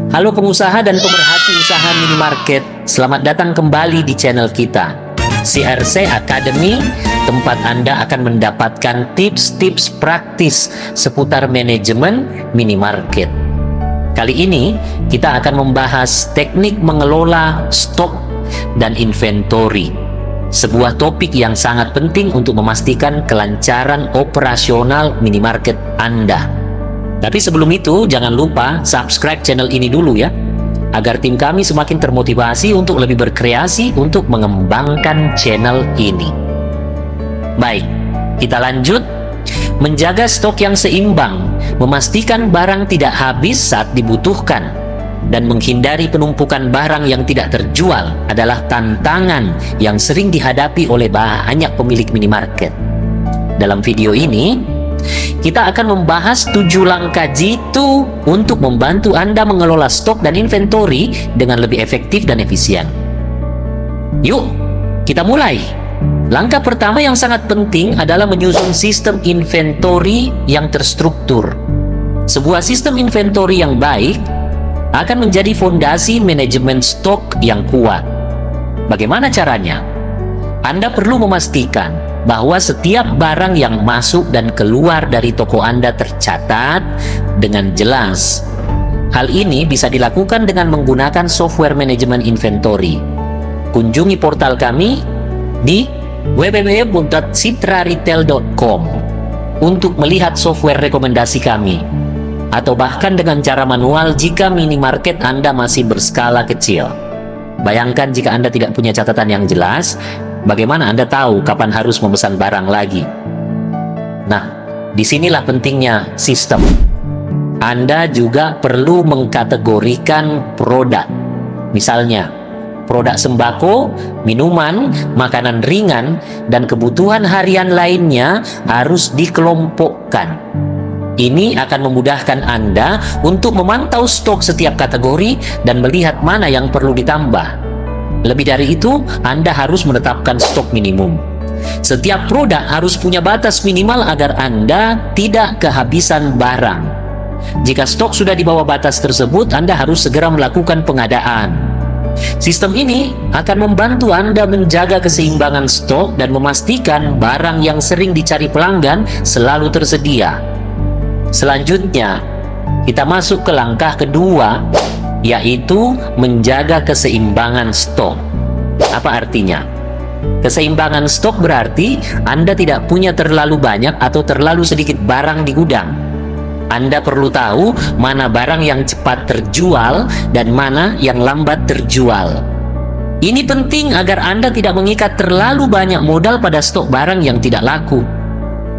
Halo pengusaha dan pemerhati usaha minimarket, selamat datang kembali di channel kita, CRC Academy, tempat Anda akan mendapatkan tips-tips praktis seputar manajemen minimarket. Kali ini, kita akan membahas teknik mengelola stok dan inventory, sebuah topik yang sangat penting untuk memastikan kelancaran operasional minimarket Anda. Tapi sebelum itu, jangan lupa subscribe channel ini dulu ya, agar tim kami semakin termotivasi untuk lebih berkreasi untuk mengembangkan channel ini. Baik, kita lanjut. Menjaga stok yang seimbang, memastikan barang tidak habis saat dibutuhkan, dan menghindari penumpukan barang yang tidak terjual adalah tantangan yang sering dihadapi oleh banyak pemilik minimarket. Dalam video ini, kita akan membahas 7 langkah jitu untuk membantu Anda mengelola stok dan inventory dengan lebih efektif dan efisien. Yuk, kita mulai. Langkah pertama yang sangat penting adalah menyusun sistem inventory yang terstruktur. Sebuah sistem inventory yang baik akan menjadi fondasi manajemen stok yang kuat. Bagaimana caranya? Anda perlu memastikan bahwa setiap barang yang masuk dan keluar dari toko Anda tercatat dengan jelas. Hal ini bisa dilakukan dengan menggunakan software manajemen inventory. Kunjungi portal kami di www.citraretail.com untuk melihat software rekomendasi kami, atau bahkan dengan cara manual jika minimarket Anda masih berskala kecil. Bayangkan jika Anda tidak punya catatan yang jelas, bagaimana Anda tahu kapan harus memesan barang lagi? Nah, disinilah pentingnya sistem. Anda juga perlu mengkategorikan produk. Misalnya, produk sembako, minuman, makanan ringan, dan kebutuhan harian lainnya harus dikelompokkan. Ini akan memudahkan Anda untuk memantau stok setiap kategori dan melihat mana yang perlu ditambah. Lebih dari itu, Anda harus menetapkan stok minimum. Setiap produk harus punya batas minimal agar Anda tidak kehabisan barang. Jika stok sudah di bawah batas tersebut, Anda harus segera melakukan pengadaan. Sistem ini akan membantu Anda menjaga keseimbangan stok dan memastikan barang yang sering dicari pelanggan selalu tersedia. Selanjutnya, kita masuk ke langkah kedua, yaitu menjaga keseimbangan stok. Apa artinya? Keseimbangan stok berarti Anda tidak punya terlalu banyak atau terlalu sedikit barang di gudang. Anda perlu tahu mana barang yang cepat terjual dan mana yang lambat terjual. Ini penting agar Anda tidak mengikat terlalu banyak modal pada stok barang yang tidak laku.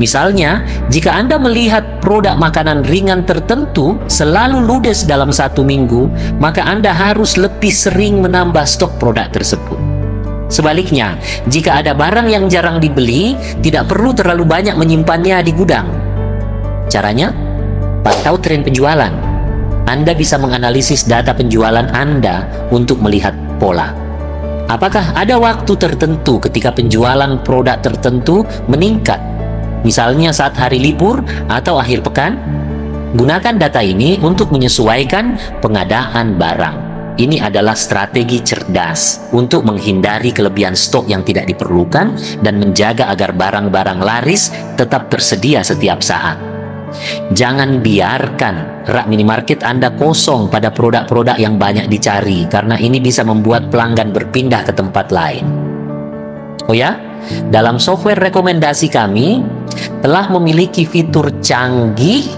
Misalnya, jika Anda melihat produk makanan ringan tertentu selalu ludes dalam 1 minggu, maka Anda harus lebih sering menambah stok produk tersebut. Sebaliknya, jika ada barang yang jarang dibeli, tidak perlu terlalu banyak menyimpannya di gudang. Caranya, pantau tren penjualan. Anda bisa menganalisis data penjualan Anda untuk melihat pola. Apakah ada waktu tertentu ketika penjualan produk tertentu meningkat? Misalnya saat hari libur atau akhir pekan. Gunakan data ini untuk menyesuaikan pengadaan barang. Ini adalah strategi cerdas untuk menghindari kelebihan stok yang tidak diperlukan dan menjaga agar barang-barang laris tetap tersedia setiap saat. Jangan biarkan rak minimarket Anda kosong pada produk-produk yang banyak dicari, karena ini bisa membuat pelanggan berpindah ke tempat lain. Oh ya, dalam software rekomendasi kami telah memiliki fitur canggih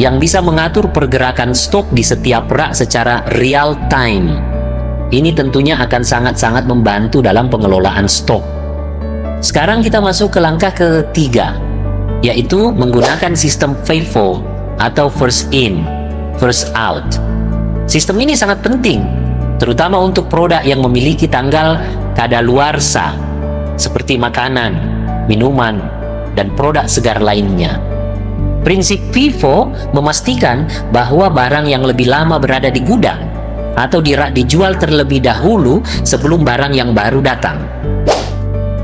yang bisa mengatur pergerakan stok di setiap rak secara real time. Ini tentunya akan sangat-sangat membantu dalam pengelolaan stok. Sekarang kita masuk ke langkah ketiga, yaitu menggunakan sistem FIFO atau first in, first out. Sistem ini sangat penting, terutama untuk produk yang memiliki tanggal kadaluarsa, seperti makanan, minuman, dan produk segar lainnya. Prinsip FIFO memastikan bahwa barang yang lebih lama berada di gudang atau di rak dijual terlebih dahulu sebelum barang yang baru datang.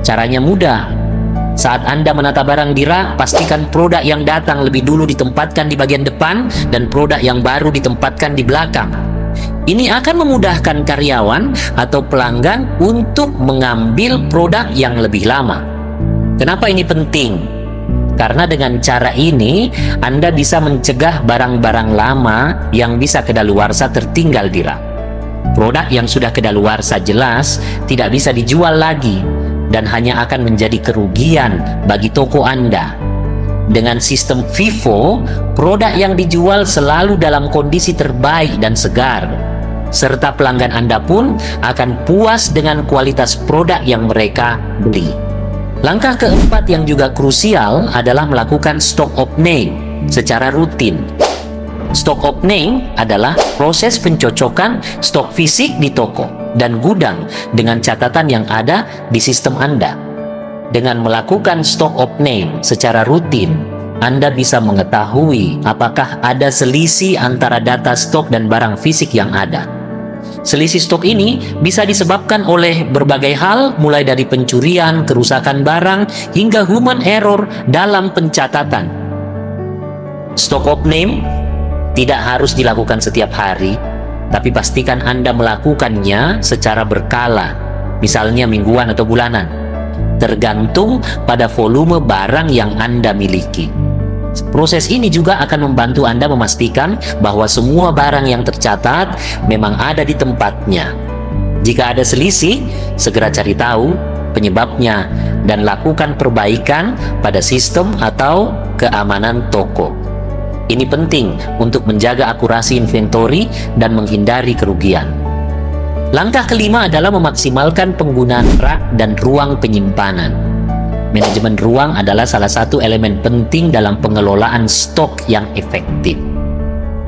Caranya mudah. Saat Anda menata barang di rak, pastikan produk yang datang lebih dulu ditempatkan di bagian depan dan produk yang baru ditempatkan di belakang. Ini akan memudahkan karyawan atau pelanggan untuk mengambil produk yang lebih lama. Kenapa ini penting? Karena dengan cara ini, Anda bisa mencegah barang-barang lama yang bisa kedaluarsa tertinggal di rak. Produk yang sudah kedaluarsa jelas tidak bisa dijual lagi dan hanya akan menjadi kerugian bagi toko Anda. Dengan sistem FIFO, produk yang dijual selalu dalam kondisi terbaik dan segar, serta pelanggan Anda pun akan puas dengan kualitas produk yang mereka beli. Langkah keempat yang juga krusial adalah melakukan stock opening secara rutin. Stock opening adalah proses pencocokan stok fisik di toko dan gudang dengan catatan yang ada di sistem Anda. Dengan melakukan stock opening secara rutin, Anda bisa mengetahui apakah ada selisih antara data stok dan barang fisik yang ada. Selisih stok ini bisa disebabkan oleh berbagai hal, mulai dari pencurian, kerusakan barang, hingga human error dalam pencatatan. Stock opening tidak harus dilakukan setiap hari, tapi pastikan Anda melakukannya secara berkala, misalnya mingguan atau bulanan, tergantung pada volume barang yang Anda miliki. Proses ini juga akan membantu Anda memastikan bahwa semua barang yang tercatat memang ada di tempatnya. Jika ada selisih, segera cari tahu penyebabnya dan lakukan perbaikan pada sistem atau keamanan toko. Ini penting untuk menjaga akurasi inventory dan menghindari kerugian. Langkah kelima adalah memaksimalkan penggunaan rak dan ruang penyimpanan. Manajemen ruang adalah salah satu elemen penting dalam pengelolaan stok yang efektif.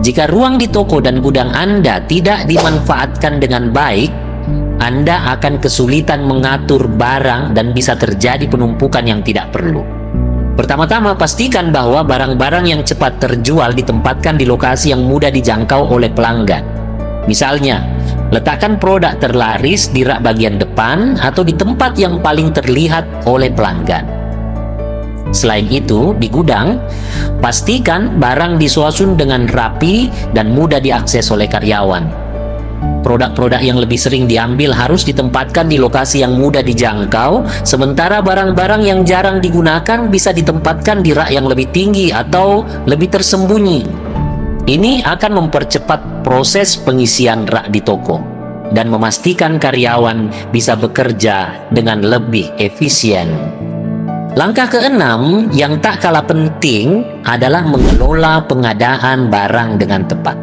Jika ruang di toko dan gudang Anda tidak dimanfaatkan dengan baik, Anda akan kesulitan mengatur barang dan bisa terjadi penumpukan yang tidak perlu. Pertama-tama, pastikan bahwa barang-barang yang cepat terjual ditempatkan di lokasi yang mudah dijangkau oleh pelanggan. Misalnya, letakkan produk terlaris di rak bagian depan atau di tempat yang paling terlihat oleh pelanggan. Selain itu, di gudang, pastikan barang disusun dengan rapi dan mudah diakses oleh karyawan. Produk-produk yang lebih sering diambil harus ditempatkan di lokasi yang mudah dijangkau, sementara barang-barang yang jarang digunakan bisa ditempatkan di rak yang lebih tinggi atau lebih tersembunyi. Ini akan mempercepat proses pengisian rak di toko dan memastikan karyawan bisa bekerja dengan lebih efisien. Langkah keenam yang tak kalah penting adalah mengelola pengadaan barang dengan tepat.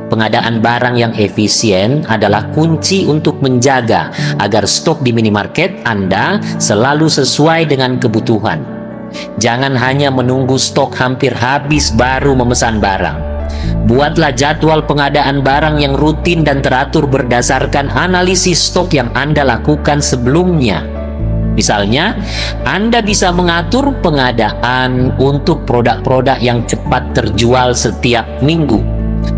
Pengadaan barang yang efisien adalah kunci untuk menjaga agar stok di minimarket Anda selalu sesuai dengan kebutuhan. Jangan hanya menunggu stok hampir habis baru memesan barang. Buatlah jadwal pengadaan barang yang rutin dan teratur berdasarkan analisis stok yang Anda lakukan sebelumnya. Misalnya, Anda bisa mengatur pengadaan untuk produk-produk yang cepat terjual setiap minggu,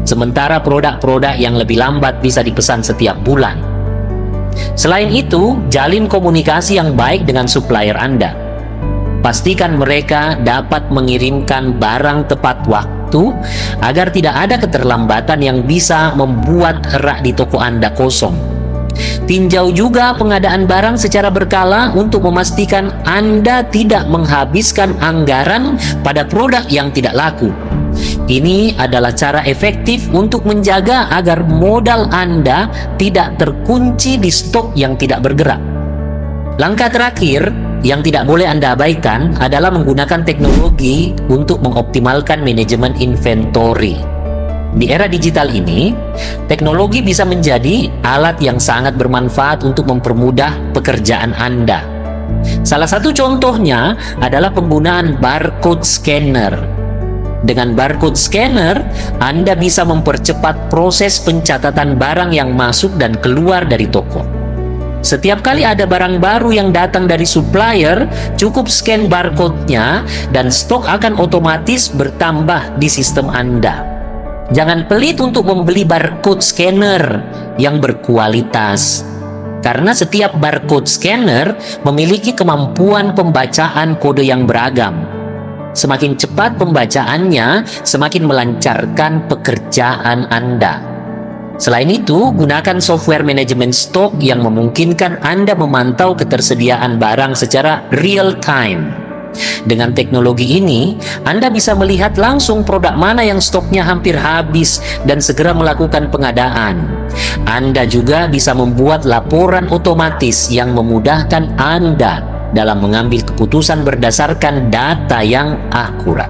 sementara produk-produk yang lebih lambat bisa dipesan setiap bulan. Selain itu, jalin komunikasi yang baik dengan supplier Anda. Pastikan mereka dapat mengirimkan barang tepat waktu agar tidak ada keterlambatan yang bisa membuat rak di toko Anda kosong. Tinjau juga pengadaan barang secara berkala untuk memastikan Anda tidak menghabiskan anggaran pada produk yang tidak laku. Ini adalah cara efektif untuk menjaga agar modal Anda tidak terkunci di stok yang tidak bergerak. Langkah terakhir yang tidak boleh Anda abaikan adalah menggunakan teknologi untuk mengoptimalkan manajemen inventory. Di era digital ini, teknologi bisa menjadi alat yang sangat bermanfaat untuk mempermudah pekerjaan Anda. Salah satu contohnya adalah penggunaan barcode scanner. Dengan barcode scanner, Anda bisa mempercepat proses pencatatan barang yang masuk dan keluar dari toko. Setiap kali ada barang baru yang datang dari supplier, cukup scan barcode-nya dan stok akan otomatis bertambah di sistem Anda. Jangan pelit untuk membeli barcode scanner yang berkualitas, karena setiap barcode scanner memiliki kemampuan pembacaan kode yang beragam. Semakin cepat pembacaannya, semakin melancarkan pekerjaan Anda. Selain itu, gunakan software manajemen stok yang memungkinkan Anda memantau ketersediaan barang secara real time. Dengan teknologi ini, Anda bisa melihat langsung produk mana yang stoknya hampir habis dan segera melakukan pengadaan. Anda juga bisa membuat laporan otomatis yang memudahkan Anda dalam mengambil keputusan berdasarkan data yang akurat.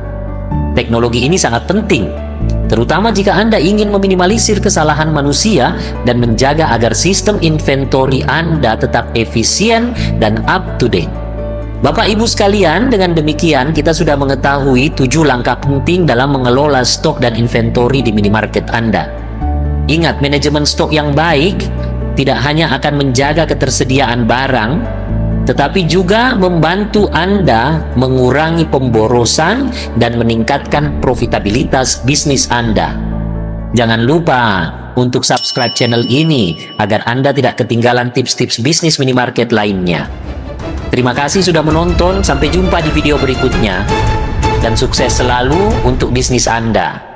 Teknologi ini sangat penting, terutama jika Anda ingin meminimalisir kesalahan manusia dan menjaga agar sistem inventory Anda tetap efisien dan up to date. Bapak Ibu sekalian, dengan demikian kita sudah mengetahui 7 langkah penting dalam mengelola stok dan inventory di minimarket Anda. Ingat, manajemen stok yang baik tidak hanya akan menjaga ketersediaan barang, tetapi juga membantu Anda mengurangi pemborosan dan meningkatkan profitabilitas bisnis Anda. Jangan lupa untuk subscribe channel ini agar Anda tidak ketinggalan tips-tips bisnis minimarket lainnya. Terima kasih sudah menonton, sampai jumpa di video berikutnya, dan sukses selalu untuk bisnis Anda.